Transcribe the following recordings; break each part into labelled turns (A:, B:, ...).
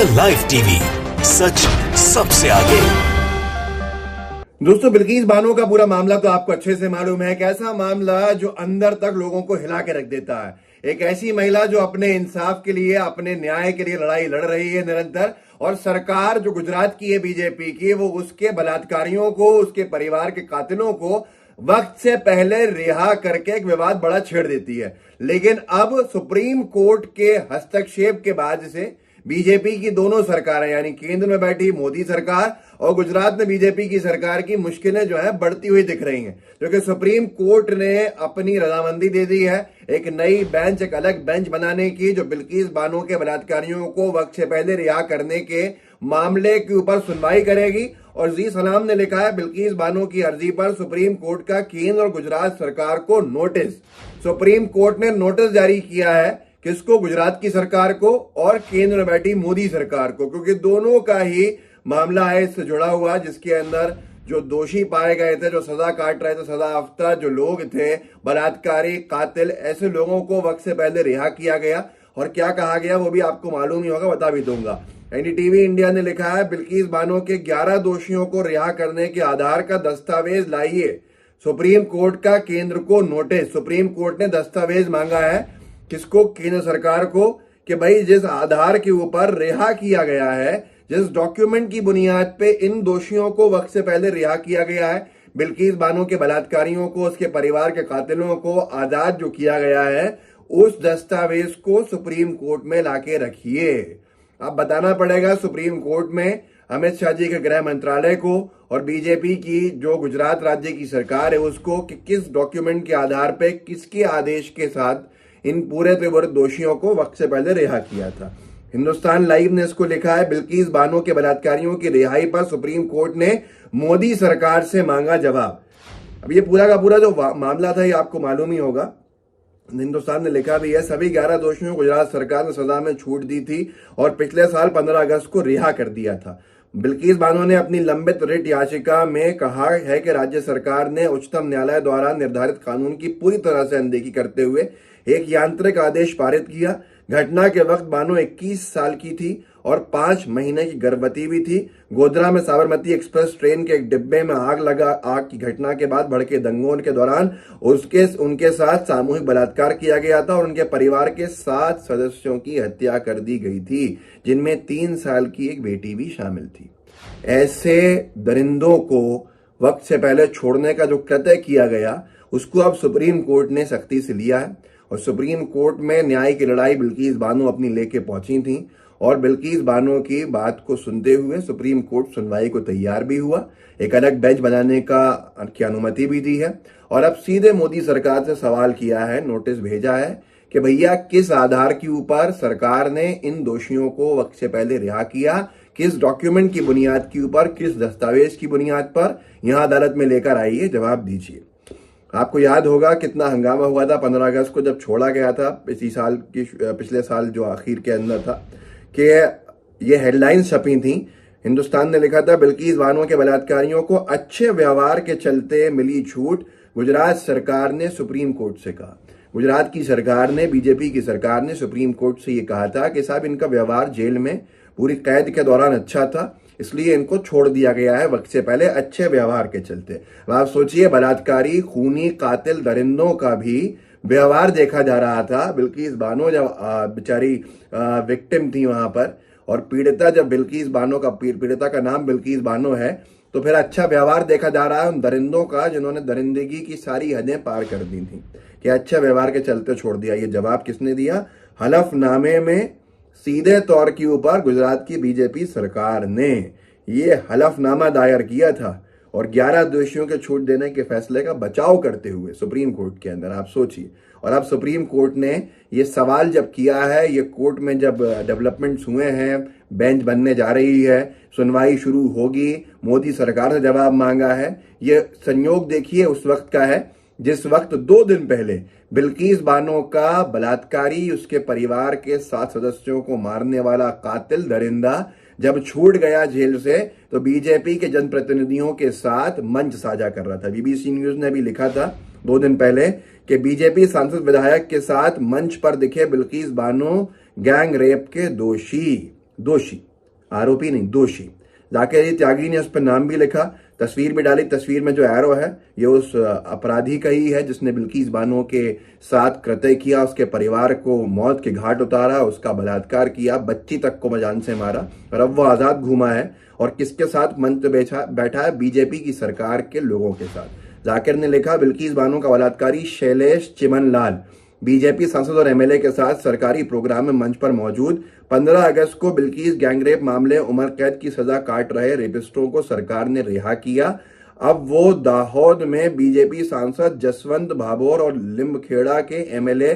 A: The live TV, सच सबसे आगे।
B: दोस्तों, बिल्किस बानो का पूरा मामला तो आपको अच्छे से मालूम है। कैसा मामला जो अंदर तक लोगों को हिला के रख देता है। एक ऐसी महिला जो अपने इंसाफ के लिए, अपने न्याय के लिए लड़ाई लड़ रही है निरंतर, और सरकार जो गुजरात की है बीजेपी की, वो उसके बलात्कारियों को, उसके परिवार के कातिलों को वक्त से पहले रिहा करके एक विवाद बड़ा छेड़ देती है। लेकिन अब सुप्रीम कोर्ट के हस्तक्षेप के बाद से बीजेपी की दोनों सरकारें, यानी केंद्र में बैठी मोदी सरकार और गुजरात में बीजेपी की सरकार की मुश्किलें जो है बढ़ती हुई दिख रही हैं, क्योंकि सुप्रीम कोर्ट ने अपनी रजामंदी दे दी है एक नई बेंच, एक अलग बेंच बनाने की, जो बिल्किस बानो के बलात्कारियों को वक्त से पहले रिहा करने के मामले के ऊपर सुनवाई करेगी। और जी सलाम ने लिखा है, बिल्किस बानो की अर्जी पर सुप्रीम कोर्ट का केंद्र और गुजरात सरकार को नोटिस। सुप्रीम कोर्ट ने नोटिस जारी किया है, किसको? गुजरात की सरकार को और केंद्र में बैठी मोदी सरकार को, क्योंकि दोनों का ही मामला है इससे जुड़ा हुआ, जिसके अंदर जो दोषी पाए गए थे, जो सजा काट रहे थे, सजा याफ्ता जो लोग थे, बलात्कारी, कातिल, ऐसे लोगों को वक्त से पहले रिहा किया गया। और क्या कहा गया वो भी आपको मालूम ही होगा, बता भी दूंगा। एनडीटीवी इंडिया ने लिखा है, बिल्किस बानो के 11 दोषियों को रिहा करने के आधार का दस्तावेज लाइए। सुप्रीम कोर्ट का केंद्र को नोटिस। सुप्रीम कोर्ट ने दस्तावेज मांगा है, किसको? केंद्र सरकार को, कि भाई जिस आधार के ऊपर रिहा किया गया है, जिस डॉक्यूमेंट की बुनियाद पे इन दोषियों को वक्त से पहले रिहा किया गया है, बिल्किस बानो के बलात्कारियों को, उसके परिवार के कातिलों को आजाद जो किया गया है, उस दस्तावेज को सुप्रीम कोर्ट में लाके रखिए। अब बताना पड़ेगा सुप्रीम कोर्ट में अमित शाह जी के गृह मंत्रालय को और बीजेपी की जो गुजरात राज्य की सरकार है उसको, कि किस डॉक्यूमेंट के आधार पे, किसके आदेश के साथ इन पूरे त्रिवृत्त दोषियों को वक्त से पहले रिहा किया था। हिंदुस्तान लाइव ने इसको लिखा है, बिल्किस बानो के बलात्कारियों की रिहाई पर सुप्रीम कोर्ट ने मोदी सरकार से मांगा जवाब। अब ये पूरा का पूरा जो मामला था ये आपको मालूम ही होगा। हिंदुस्तान ने लिखा भी है, सभी 11 दोषियों को गुजरात सरकार ने सजा में छूट दी थी और पिछले साल 15 अगस्त को रिहा कर दिया था। बिल्किस बानो ने अपनी लंबित रिट याचिका में कहा है कि राज्य सरकार ने उच्चतम न्यायालय द्वारा निर्धारित कानून की पूरी तरह से अनदेखी करते हुए एक यांत्रिक आदेश पारित किया। घटना के वक्त बानो 21 साल की थी और 5 महीने की गर्भवती भी थी। गोधरा में साबरमती एक्सप्रेस ट्रेन के एक डिब्बे में आग लगा। आग की घटना के बाद भड़के दंगों के दौरान उनके साथ सामूहिक बलात्कार किया गया था और उनके परिवार के 7 सदस्यों की हत्या कर दी गई थी, जिनमें 3 साल की एक बेटी भी शामिल थी। ऐसे दरिंदों को वक्त से पहले छोड़ने का जो कृत्य किया गया, उसको अब सुप्रीम कोर्ट ने सख्ती से लिया है। और सुप्रीम कोर्ट में न्याय की लड़ाई बिल्किस बानो अपनी लेके पहुंची थी और बिल्किस बानो की बात को सुनते हुए सुप्रीम कोर्ट सुनवाई को तैयार भी हुआ। एक अलग बेंच बनाने की अनुमति भी दी है और अब सीधे मोदी सरकार से सवाल किया है, नोटिस भेजा है कि भैया किस आधार के ऊपर सरकार ने इन दोषियों को वक्त से पहले रिहा किया, किस डॉक्यूमेंट की बुनियाद के ऊपर, किस दस्तावेज की बुनियाद पर यहां अदालत में लेकर आइए, जवाब दीजिए। आपको याद होगा कितना हंगामा हुआ था 15 अगस्त को जब छोड़ा गया था, पिछले साल जो आखिर के अंदर था, कि ये हेडलाइंस छपी थी। हिंदुस्तान ने लिखा था, बिल्किस बानो के बलात्कारियों को अच्छे व्यवहार के चलते मिली छूट, गुजरात सरकार ने सुप्रीम कोर्ट से कहा। गुजरात की सरकार ने, बीजेपी की सरकार ने सुप्रीम कोर्ट से ये कहा था कि साहब इनका व्यवहार जेल में पूरी कैद के दौरान अच्छा था, इसलिए इनको छोड़ दिया गया है वक्त से पहले अच्छे व्यवहार के चलते। आप सोचिए, बलात्कारी, खूनी, कातिल, दरिंदों का भी व्यवहार देखा जा रहा था। बिल्किस बानो जब बेचारी विक्टिम थी वहां पर, और पीड़िता जब बिल्किस बानो का, पीड़िता का नाम बिल्किस बानो है, तो फिर अच्छा व्यवहार देखा जा रहा है उन दरिंदों का जिन्होंने दरिंदगी की सारी हदें पार कर दी थी, कि अच्छा व्यवहार के चलते छोड़ दिया। ये जवाब किसने दिया? हलफनामे में सीधे तौर के ऊपर गुजरात की बीजेपी सरकार ने ये हलफनामा दायर किया था और 11 दोषियों के छूट देने के फैसले का बचाव करते हुए सुप्रीम कोर्ट के अंदर, आप सोचिए। और अब सुप्रीम कोर्ट ने ये सवाल जब किया है, ये कोर्ट में जब डेवलपमेंट्स हुए हैं, बेंच बनने जा रही है, सुनवाई शुरू होगी, मोदी सरकार से जवाब मांगा है। ये संयोग देखिए उस वक्त का है जिस वक्त 2 दिन पहले बिल्किस बानो का बलात्कारी, उसके परिवार के 7 सदस्यों को मारने वाला कातिल, दरिंदा जब छूट गया जेल से, तो बीजेपी के जनप्रतिनिधियों के साथ मंच साझा कर रहा था। बीबीसी न्यूज ने भी लिखा था 2 दिन पहले कि बीजेपी सांसद विधायक के साथ मंच पर दिखे बिल्किस बानो गैंग रेप के दोषी। आरोपी नहीं, दोषी। जाकिर अली त्यागी ने उस पर नाम भी लिखा, तस्वीर भी डाली। तस्वीर में जो एरो है ये उस अपराधी का ही है जिसने बिल्किस बानो के साथ कृत्य किया, उसके परिवार को मौत के घाट उतारा, उसका बलात्कार किया, बच्ची तक को जान से मारा, और अब वो आजाद घूमा है। और किसके साथ मंच बैठा है? बीजेपी की सरकार के लोगों के साथ। जाकिर ने लिखा, बिल्किस बानो का बलात्कारी शैलेश चिमनलाल बीजेपी सांसद और एमएलए के साथ सरकारी प्रोग्राम में मंच पर मौजूद। 15 अगस्त को बिल्किस गैंगरेप मामले उम्र कैद की सजा काट रहे रेपिस्टों को सरकार ने रिहा किया। अब वो दाहोद में बीजेपी सांसद जसवंत भाभोर और लिम्बखेड़ा के एमएलए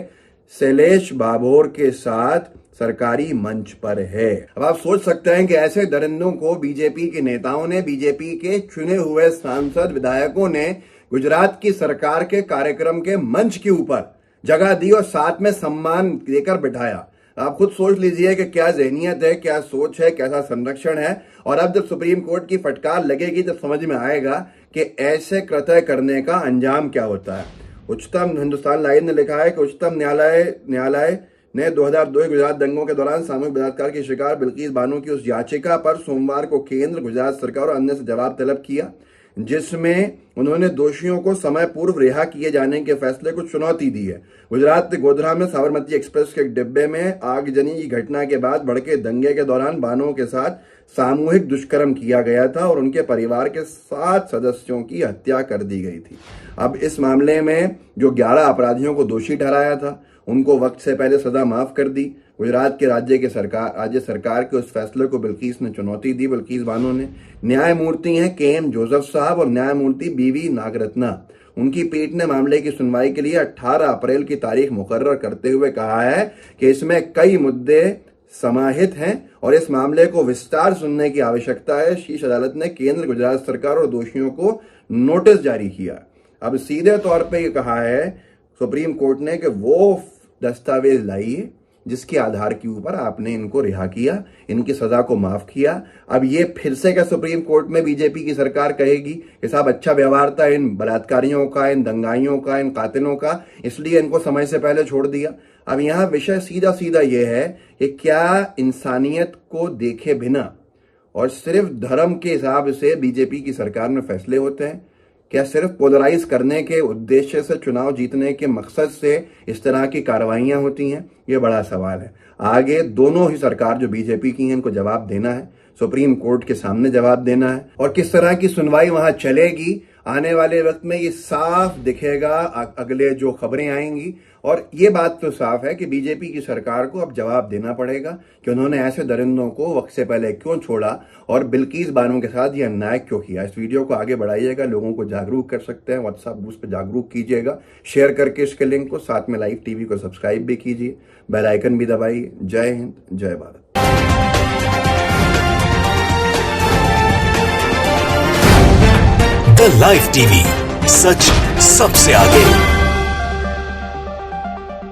B: शैलेश भाभोर के साथ सरकारी मंच पर है। अब आप सोच सकते हैं कि ऐसे दरिंदों को बीजेपी के नेताओं ने, बीजेपी के चुने हुए सांसद विधायकों ने गुजरात की सरकार के कार्यक्रम के मंच के ऊपर जगह दी और साथ में सम्मान देकर बिठाया। आप खुद सोच लीजिए कि क्या ज़हनियत है, क्या सोच है, कैसा संरक्षण है। और अब जब सुप्रीम कोर्ट की फटकार लगेगी तब समझ में आएगा कि ऐसे कृत्य करने का अंजाम क्या होता है। उच्चतम हिंदुस्तान लाइव ने लिखा है कि उच्चतम न्यायालय ने 2002 गुजरात दंगों के दौरान सामूहिक बलात्कार की शिकार बिल्किस बानो की उस याचिका पर सोमवार को केंद्र, गुजरात सरकार और अन्य से जवाब तलब किया, जिसमें उन्होंने दोषियों को समय पूर्व रिहा किए जाने के फैसले को चुनौती दी है। गुजरात के गोधरा में साबरमती एक्सप्रेस के एक डिब्बे में आगजनी की घटना के बाद भड़के दंगे के दौरान बानो के साथ सामूहिक दुष्कर्म किया गया था और उनके परिवार के 7 सदस्यों की हत्या कर दी गई थी। अब इस मामले में जो 11 अपराधियों को दोषी ठहराया था उनको वक्त से पहले सजा माफ कर दी। गुजरात के राज्य सरकार के उस फैसले को बिल्किस ने चुनौती दी। बिल्किस बानो ने न्यायमूर्ति हैं KM जोसेफ साहब और न्यायमूर्ति BV नागरत्ना, उनकी पीठ ने मामले की सुनवाई के लिए 18 अप्रैल की तारीख मुकर्रर करते हुए कहा है कि इसमें कई मुद्दे समाहित हैं और इस मामले को विस्तार सुनने की आवश्यकता है। शीर्ष अदालत ने केंद्र, गुजरात सरकार और दोषियों को नोटिस जारी किया। अब सीधे तौर पे ये कहा है सुप्रीम कोर्ट ने कि वो दस्तावेज लाइए जिसके आधार के ऊपर आपने इनको रिहा किया, इनकी सजा को माफ किया। अब ये फिर से क्या सुप्रीम कोर्ट में बीजेपी की सरकार कहेगी कि साहब अच्छा व्यवहार था इन बलात्कारियों का, इन दंगाइयों का, इन कातिलों का, इसलिए इनको समय से पहले छोड़ दिया। अब यहाँ विषय सीधा सीधा ये है कि क्या इंसानियत को देखे बिना और सिर्फ धर्म के हिसाब से बीजेपी की सरकार में फैसले होते हैं? क्या सिर्फ पोलराइज करने के उद्देश्य से, चुनाव जीतने के मकसद से इस तरह की कार्रवाइयां होती हैं? ये बड़ा सवाल है। आगे दोनों ही सरकार जो बीजेपी की हैं इनको जवाब देना है, सुप्रीम कोर्ट के सामने जवाब देना है। और किस तरह की सुनवाई वहां चलेगी आने वाले वक्त में ये साफ दिखेगा अगले जो खबरें आएंगी। और ये बात तो साफ है कि बीजेपी की सरकार को अब जवाब देना पड़ेगा कि उन्होंने ऐसे दरिंदों को वक्त से पहले क्यों छोड़ा और बिल्किस बानो के साथ ये अन्याय क्यों किया। इस वीडियो को आगे बढ़ाइएगा, लोगों को जागरूक कर सकते हैं। व्हाट्सएप ग्रुप पर जागरूक कीजिएगा, शेयर करके इसके लिंक को, साथ में लाइव टीवी को सब्सक्राइब भी कीजिए, बेल आइकन भी दबाइए। जय हिंद, जय भारत।
A: द लाइव टीवी, सच सबसे आगे।